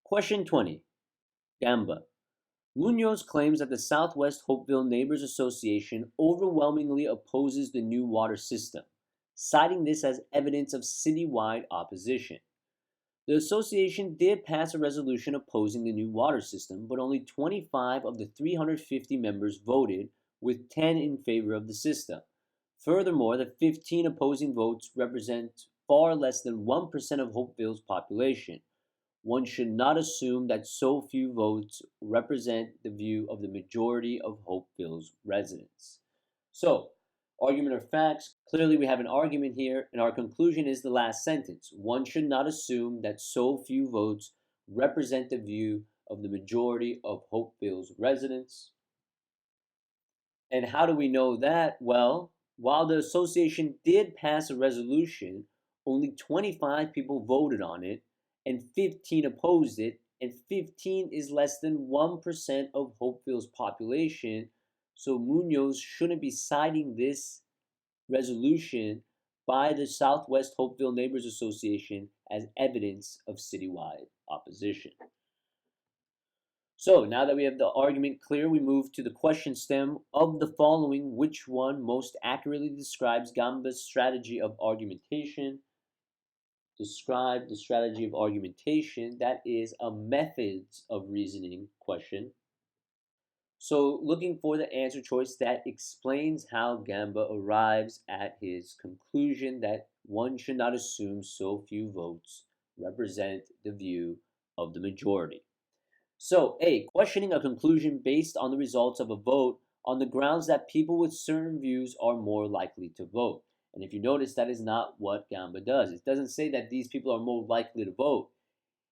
Question 20. Gamba. Munoz claims that the Southwest Hopeville Neighbors Association overwhelmingly opposes the new water system, citing this as evidence of citywide opposition. The association did pass a resolution opposing the new water system, but only 25 of the 350 members voted, with 10 in favor of the system. Furthermore, the 15 opposing votes represent far less than 1% of Hopeville's population. One should not assume that so few votes represent the view of the majority of Hopeville's residents. So, argument or facts, clearly we have an argument here, and our conclusion is the last sentence. One should not assume that so few votes represent the view of the majority of Hopeville's residents. And how do we know that? Well, while the association did pass a resolution, only 25 people voted on it, and 15 opposed it, and 15 is less than 1% of Hopeville's population, so Munoz shouldn't be citing this resolution by the Southwest Hopeville Neighbors Association as evidence of citywide opposition. So now that we have the argument clear, we move to the question stem. Of the following, which one most accurately describes Gamba's strategy of argumentation? Describe the strategy of argumentation. That is a methods of reasoning question. So looking for the answer choice that explains how Gamba arrives at his conclusion that one should not assume so few votes represent the view of the majority. So A, questioning a conclusion based on the results of a vote on the grounds that people with certain views are more likely to vote. And if you notice, that is not what Gamba does. It doesn't say that these people are more likely to vote.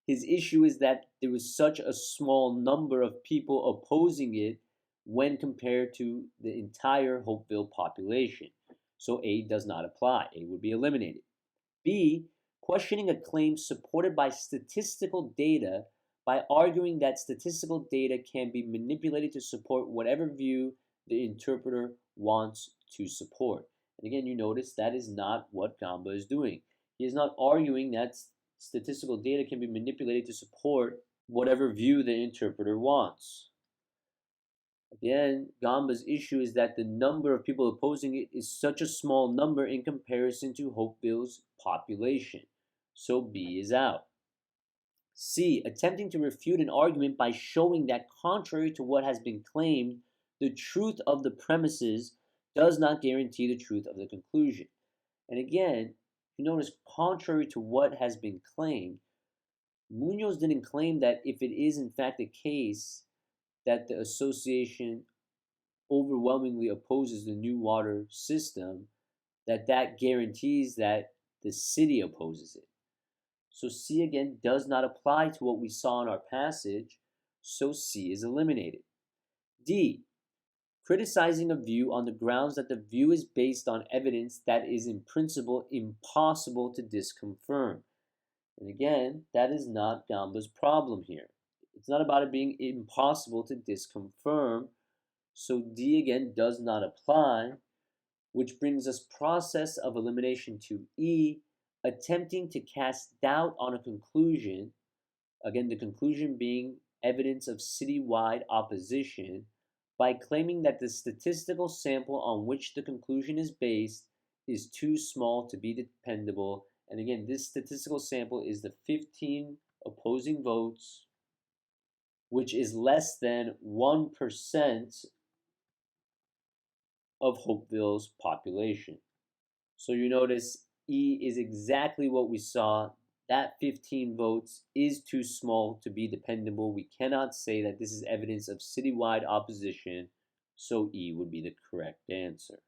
His issue is that there was such a small number of people opposing it when compared to the entire Hopeville population. So A does not apply. A would be eliminated. B, questioning a claim supported by statistical data by arguing that statistical data can be manipulated to support whatever view the interpreter wants to support. And again, you notice that is not what Gamba is doing. He is not arguing that statistical data can be manipulated to support whatever view the interpreter wants. Again, Gamba's issue is that the number of people opposing it is such a small number in comparison to Hopeville's population. So B is out. C, attempting to refute an argument by showing that contrary to what has been claimed, the truth of the premises does not guarantee the truth of the conclusion. And again, you notice, contrary to what has been claimed, Munoz didn't claim that if it is in fact the case that the association overwhelmingly opposes the new water system, that guarantees that the city opposes it. So C again does not apply to what we saw in our passage, so C is eliminated. D, criticizing a view on the grounds that the view is based on evidence that is in principle impossible to disconfirm. And again, that is not Gamba's problem here. It's not about it being impossible to disconfirm, so D again does not apply, which brings us process of elimination to E, attempting to cast doubt on a conclusion, again the conclusion being evidence of citywide opposition, by claiming that the statistical sample on which the conclusion is based is too small to be dependable. And again, this statistical sample is the 15 opposing votes, which is less than 1% of Hopeville's population. So you notice E is exactly what we saw. That 15 votes is too small to be dependable. We cannot say that this is evidence of citywide opposition, so E would be the correct answer.